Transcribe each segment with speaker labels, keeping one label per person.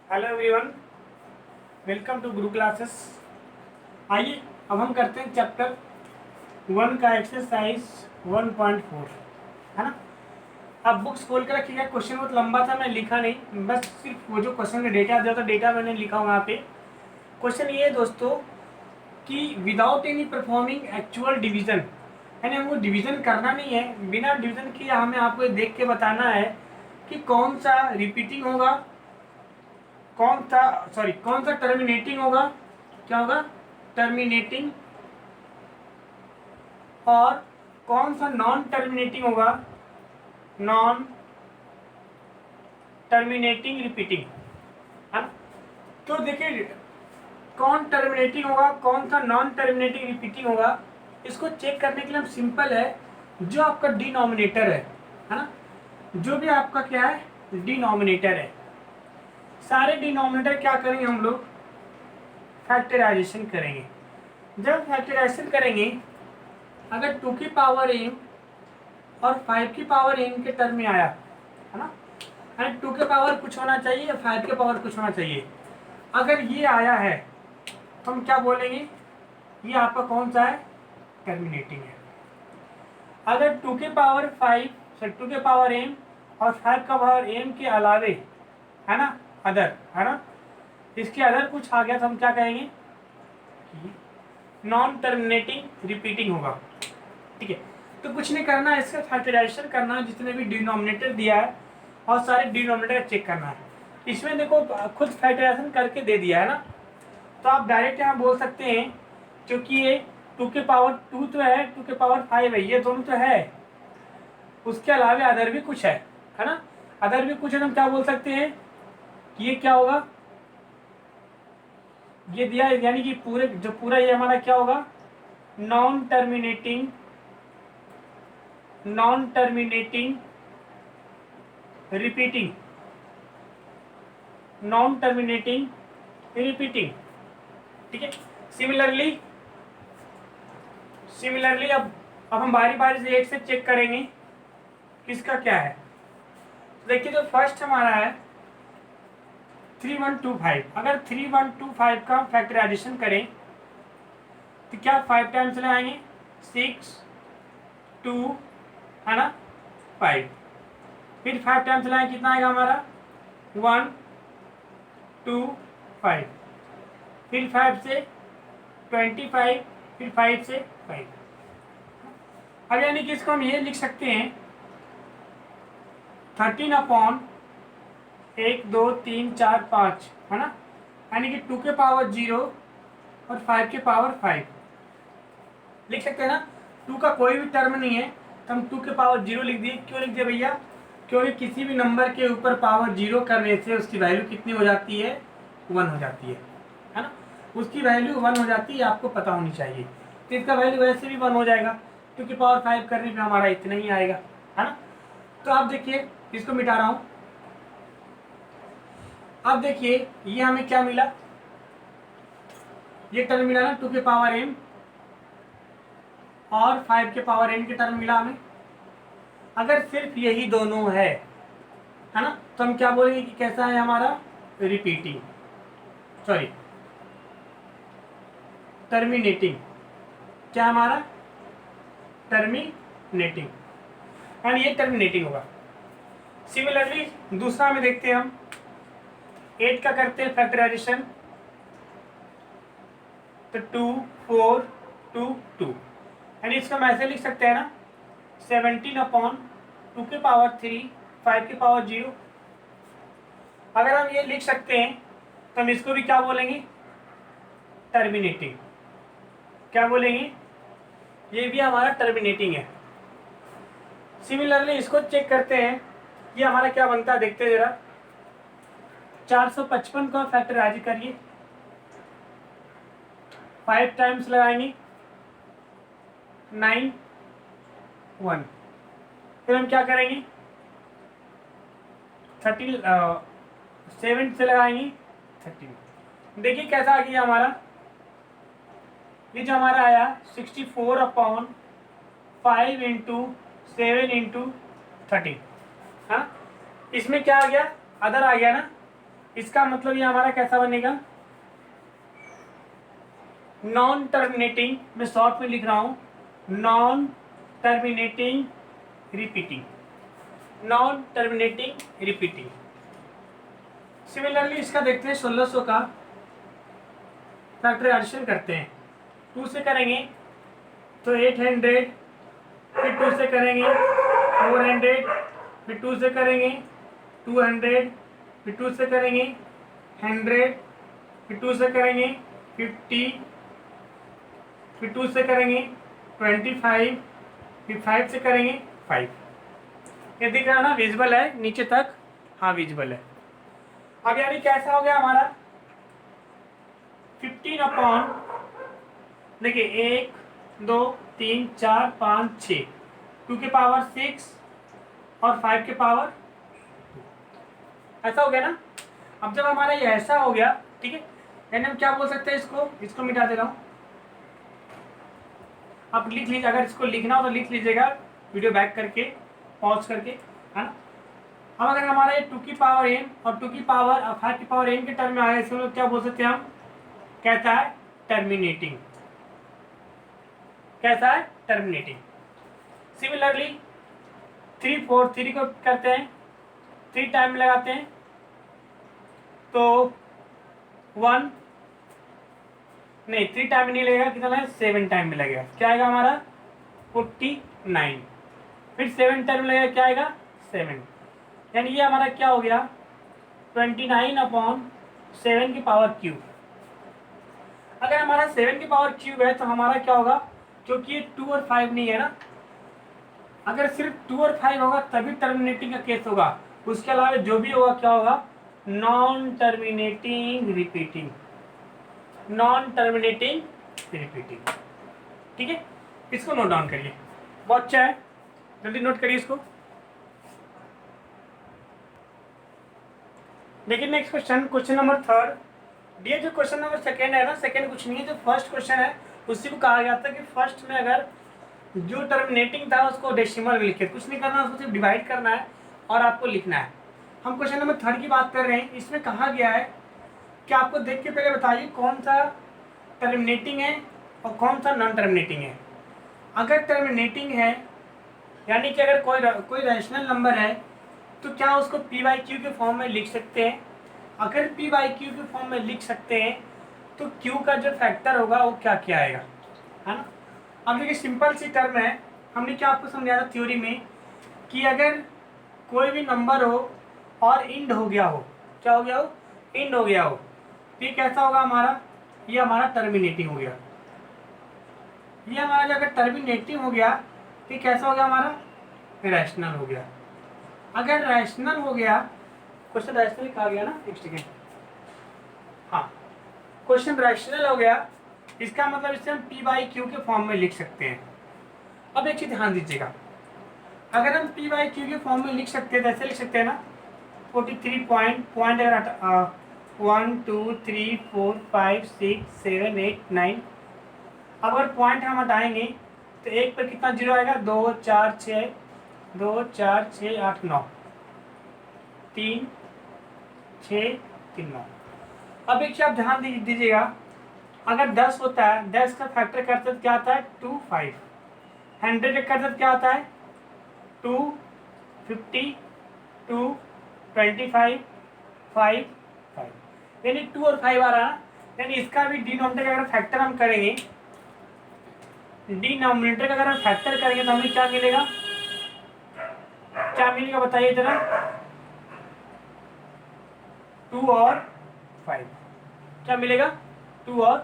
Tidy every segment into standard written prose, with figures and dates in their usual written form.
Speaker 1: Hello everyone, welcome to Guru classes. आइए अब हम करते हैं चैप्टर 1 का एक्सरसाइज 1.4, है ना। अब बुक्स खोल कर रखिएगा। क्वेश्चन बहुत लंबा था, मैं लिखा नहीं, बस सिर्फ वो जो क्वेश्चन में डेटा दिया था डेटा मैंने लिखा वहाँ पे। क्वेश्चन ये है दोस्तों कि without any performing actual division, यानी हमको डिवीजन करना नहीं है, बिना डिवीजन किए हमें आपको देख के बताना है कि कौन सा रिपीटिंग होगा, कौन सा टर्मिनेटिंग होगा, क्या होगा टर्मिनेटिंग, और कौन सा नॉन टर्मिनेटिंग होगा, नॉन टर्मिनेटिंग रिपीटिंग, है ना। तो देखिए कौन टर्मिनेटिंग होगा, कौन सा नॉन टर्मिनेटिंग रिपीटिंग होगा, इसको चेक करने के लिए हम सिंपल है, जो आपका डिनोमिनेटर है ना, जो भी आपका क्या है डिनोमिनेटर है, सारे डिनोमिनेटर क्या करेंगे हम लोग फैक्टराइजेशन करेंगे। जब फैक्टराइजेशन करेंगे, अगर 2 की पावर m और 5 की पावर m के टर्म में आया, है ना, एंड 2 के पावर कुछ होना चाहिए या 5 के पावर कुछ होना चाहिए, अगर ये आया है तो हम क्या बोलेंगे, ये आपका कौन सा है टर्मिनेटिंग है। अगर 2 के पावर 5 2 के पावर m और 5 का पावर m के अलावे, है ना, अदर, है ना, इसके अदर कुछ आ गया तो हम क्या कहेंगे नॉन टर्मिनेटिंग रिपीटिंग होगा। ठीक है, तो कुछ नहीं करना है, इसका फैक्टराइजेशन करना है, जितने भी डिनोमिनेटर दिया है और सारे डिनोमिनेटर चेक करना है। इसमें देखो खुद फैक्टराइजेशन करके दे दिया है ना, तो आप डायरेक्ट यहाँ बोल सकते हैं, क्योंकि ये 2 के पावर 2 तो है, 2 के पावर 5 है, ये दोनों तो है, उसके अलावा अदर भी कुछ है ना, अदर भी कुछ है तो हम क्या बोल सकते हैं कि ये क्या होगा, ये दिया है, यानी कि पूरे जो पूरा ये हमारा क्या होगा non terminating repeating, non terminating repeating. ठीक है, सिमिलरली अब हम बारी बारी से एक से चेक करेंगे किसका क्या है। तो देखिए जो फर्स्ट हमारा है 3125, अगर 3125 का फैक्टराइजेशन करें तो क्या 5 टाइम्स लगाएंगे 6 2, है ना, 5, फिर 5 टाइम्स लगाएंगे कितना आएगा हमारा 1 2 5, फिर 5 से 25, फिर 5 से 5। अब यानी कि इसको हम ये लिख सकते हैं 13 अपॉन 1 2 3 4 5, है ना, यानी कि 2 के पावर 0 और 5 के पावर 5 लिख सकते हैं ना। 2 का कोई भी टर्म नहीं है तो हम 2 के पावर 0 लिख दिए। क्यों लिख दिए भैया, क्योंकि किसी भी नंबर के ऊपर पावर 0 करने से उसकी वैल्यू कितनी हो जाती है 1 हो जाती है ना, उसकी वैल्यू 1 हो जाती है, आपको पता होनी चाहिए। तो इसका वैल्यू वैसे भी 1 हो जाएगा, 2 की पावर 5 करने पे हमारा इतना ही आएगा, है ना। तो आप देखिए इसको मिटा रहा हूं, अब देखिए ये हमें क्या मिला, ये टर्म मिला ना 2 के पावर m और 5 के पावर n के टर्म मिला हमें। अगर सिर्फ यही दोनों है ना, तो हम क्या बोलेंगे कि कैसा है हमारा रिपीटिंग, सॉरी टर्मिनेटिंग, क्या हमारा टर्मिनेटिंग, एंड ये टर्मिनेटिंग होगा। सिमिलरली दूसरा में देखते हैं हम 8 का करते हैं फैक्टराइजेशन, तो 2 4 2 2, यानी इसको हम ऐसे लिख सकते हैं ना 17 अपॉन 2 के पावर 3 5 के पावर 0। अगर हम ये लिख सकते हैं तो हम इसको भी क्या बोलेंगे टर्मिनेटिंग, क्या बोलेंगे, ये भी हमारा टर्मिनेटिंग है। सिमिलरली इसको चेक करते हैं, ये हमारा क्या बनता है देखते हैं जरा। 455 का फैक्टराइज करिए, 5 टाइम्स लगाएंगे 9 1, फिर हम क्या करेंगे 7 से लगाएंगे 13। देखिए कैसा आ गया हमारा, ये जो हमारा आया 64 अपॉन 5 इंटू 7 इंटू 13, हाँ, इसमें क्या आ गया अदर आ गया ना, इसका मतलब ये हमारा कैसा बनेगा, नॉन टर्मिनेटिंग, मैं शॉर्ट में लिख रहा हूं, non terminating repeating, non terminating repeating. Similarly इसका देखते हैं 1600 का फैक्टराइजेशन करते हैं। 2 से करेंगे तो 800, फिर 2 से करेंगे 400, फिर 2 से करेंगे 200, फिर 2 से करेंगे 100, फिर 2 से करेंगे 50, फिर 2 से करेंगे 25, फिर 5 से करेंगे 5। ये दिख रहा है ना, विजिबल है नीचे तक, हाँ विजिबल है। अब यानी कैसा हो गया हमारा 15 अपॉन, देखिए 1 2 3 4 5 6, 2 के पावर 6 और 5 के पावर 2, ऐसा हो गया ना। अब जब हमारा ये ऐसा हो गया, ठीक है, यानी हम क्या बोल सकते हैं, इसको मिटा दे रहा हूं, आप लिख लीजिए, अगर इसको लिखना हो तो लिख लीजिएगा वीडियो बैक करके, पॉज करके, है ना। अब अगर हमारा ये 2 की पावर n और 2 की पावर 5 की पावर n के टर्म में आया, इसमें लोग क्या बोल सकते हैं हम, कहता है टर्मिनेटिंग, कैसा है टर्मिनेटिंग। सिमिलरली 3 4 3 को करते हैं, 3 टाइम लगाते हैं तो 1 नहीं, 3 टाइम नहीं लगेगा, कितना है 7 टाइम में लगेगा, क्या आएगा हमारा 49, फिर 7 टाइम लगेगा, क्या आएगा 7, यानी ये हमारा क्या हो गया 29 अपॉन 7 की पावर क्यूब। अगर हमारा 7 की पावर क्यूब है तो हमारा क्या होगा, क्योंकि ये 2 और 5 नहीं है ना, अगर सिर्फ 2 और 5 होगा तभी टर्मिनेटिंग का केस होगा, उसके अलावा जो भी होगा क्या होगा, non terminating repeating, non terminating repeating. ठीक है, इसको नोट डाउन करिए, बहुत अच्छा है, जल्दी नोट करिए इसको। देखिए नेक्स्ट क्वेश्चन, क्वेश्चन नंबर 3। ये जो क्वेश्चन नंबर 2 है ना, सेकंड कुछ नहीं है, जो फर्स्ट क्वेश्चन है उसी को कहा गया था कि फर्स्ट में अगर जो टर्मिनेटिंग था उसको डेसिमल में लिखे, कुछ नहीं करना, उसको सिर्फ डिवाइड करना है और आपको लिखना है। हम क्वेश्चन नंबर 3 की बात कर रहे हैं, इसमें कहा गया है कि आपको देख के पहले बताइए कौन सा टर्मिनेटिंग है और कौन सा नॉन टर्मिनेटिंग है। अगर टर्मिनेटिंग है यानी कि अगर कोई रैशनल नंबर है तो क्या उसको p/q के फॉर्म में लिख सकते हैं। अगर p/q के फॉर्म में लिख सकते हैं तो q का जो फैक्टर होगा वो क्या क्या आएगा, है ना। अब देखिए सिंपल सी टर्म है, हमने क्या आपको समझाया था थ्योरी में कि अगर कोई भी नंबर हो और इंड हो गया हो, क्या हो गया हो, इंड हो गया हो, तो ये कैसा होगा हमारा, ये हमारा टर्मिनेटिंग हो गया। ये हमारा जो अगर टर्मिनेटिंग हो गया तो कैसा हो गया हमारा, रैशनल हो गया। अगर रैशनल हो गया, क्वेश्चन रैशनल कहा गया ना, एक सेकेंड, हाँ क्वेश्चन रैशनल हो गया, इसका मतलब इसे हम p/q के फॉर्म में लिख सकते हैं। अब एक चीज ध्यान दीजिएगा, अगर हम p/q के फॉर्म में लिख सकते हैं तो ऐसे लिख सकते हैं ना, 43 पॉइंट अगर 1 2 3 4 5 6 7 8 9, अब अगर पॉइंट हम हटाएंगे तो एक पर कितना जीरो आएगा, 2 4 6 2 4 6 8 9, 3 6 3 9। अब एक चीज आप ध्यान दीजिएगा, अगर 10 होता है, 10 का फैक्टर करते क्या आता है 2 5, 100 का करते क्या आता है 2 50 2 25 5 5, यानी 2 और 5 आ रहा है, यानी इसका भी डिनोमिनेटर का अगर फैक्टर हम करेंगे, डिनोमिनेटर का अगर हम फैक्टर करेंगे तो हमें क्या मिलेगा, क्या मिलेगा बताइए जरा, 2 और 5, क्या मिलेगा 2 और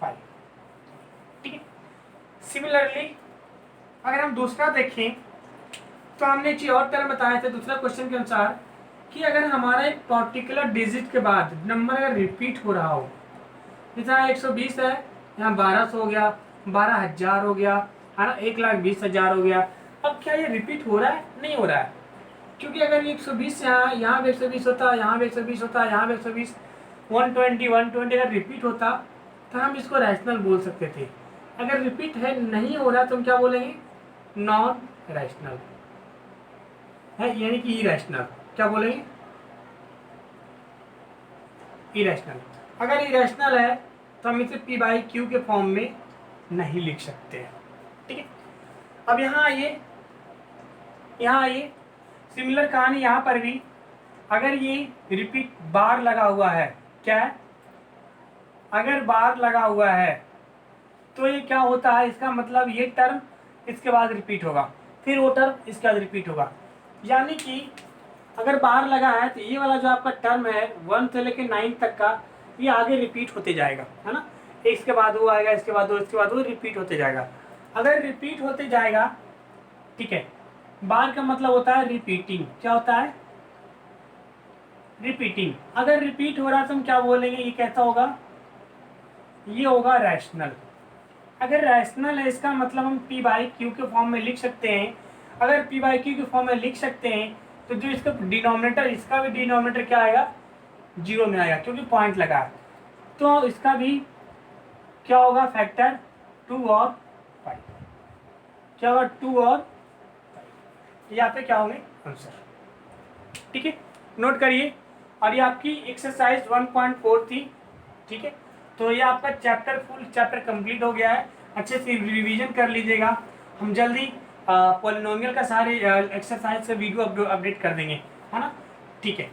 Speaker 1: 5। ठीक है, सिमिलरली अगर हम दूसरा देखें तो हमने एक चीज और तरह बताया था दूसरा क्वेश्चन के अनुसार कि अगर हमारा एक पर्टिकुलर डिजिट के बाद नंबर अगर रिपीट हो रहा हो, जैसे 120 है, यहाँ 1200 हो गया, 12,000 हो गया, है ना, 1,20,000 हो गया। अब क्या ये रिपीट हो रहा है, नहीं हो रहा है, क्योंकि अगर 120 यहाँ भी 120 होता, यहाँ भी 120 होता, यहाँ भी 120, 120 अगर रिपीट होता तो हम इसको रैशनल बोल सकते थे। अगर रिपीट है नहीं हो रहा तो हम क्या बोलेंगे, नॉन रैशनल है, यानी कि इरैशनल, क्या बोलेंगे, इरेशनल। अगर इरेशनल है तो हम इसे पी बाई क्यू के फॉर्म में नहीं लिख सकते हैं। ठीक है, अब यहाँ आइए सिमिलर कहानी यहाँ पर भी। अगर ये रिपीट बार लगा हुआ है, क्या है, अगर बार लगा हुआ है तो ये क्या होता है, इसका मतलब ये टर्म इसके बाद रिपीट होगा, फिर वो टर्म इसके बाद रिपीट होगा। यानी कि अगर बार लगा है तो ये वाला जो आपका टर्म है 1 से लेकर 9 तक का, ये आगे रिपीट होते जाएगा, है ना। इसके बाद वो आएगा, इसके बाद वो, इसके बाद वो रिपीट होते जाएगा। अगर रिपीट होते जाएगा, ठीक है, बार का मतलब होता है रिपीटिंग। क्या होता है, रिपीटिंग। अगर रिपीट हो रहा है तो हम क्या बोलेंगे, ये कैसा होगा, ये होगा रैशनल। अगर रैशनल है इसका मतलब हम पी बाई क्यू के फॉर्म में लिख सकते हैं। अगर पी बाई क्यू के फॉर्म में लिख सकते हैं तो जो इसका डिनोमिनेटर, इसका भी डिनोमिनेटर क्या आएगा, 0 में आएगा, क्योंकि पॉइंट लगा है। तो इसका भी क्या होगा, फैक्टर 2 और 5। क्या होगा, 2 और 5, यहाँ पे क्या होंगे आंसर। ठीक है, नोट करिए। और ये आपकी एक्सरसाइज 1.4 थी। ठीक है, तो ये आपका फुल चैप्टर कंप्लीट हो गया है। अच्छे से रिवीजन कर लीजिएगा। हम जल्दी पॉलिनोमियल का सारे एक्सरसाइज से वीडियो अपडेट कर देंगे, है ना। ठीक है।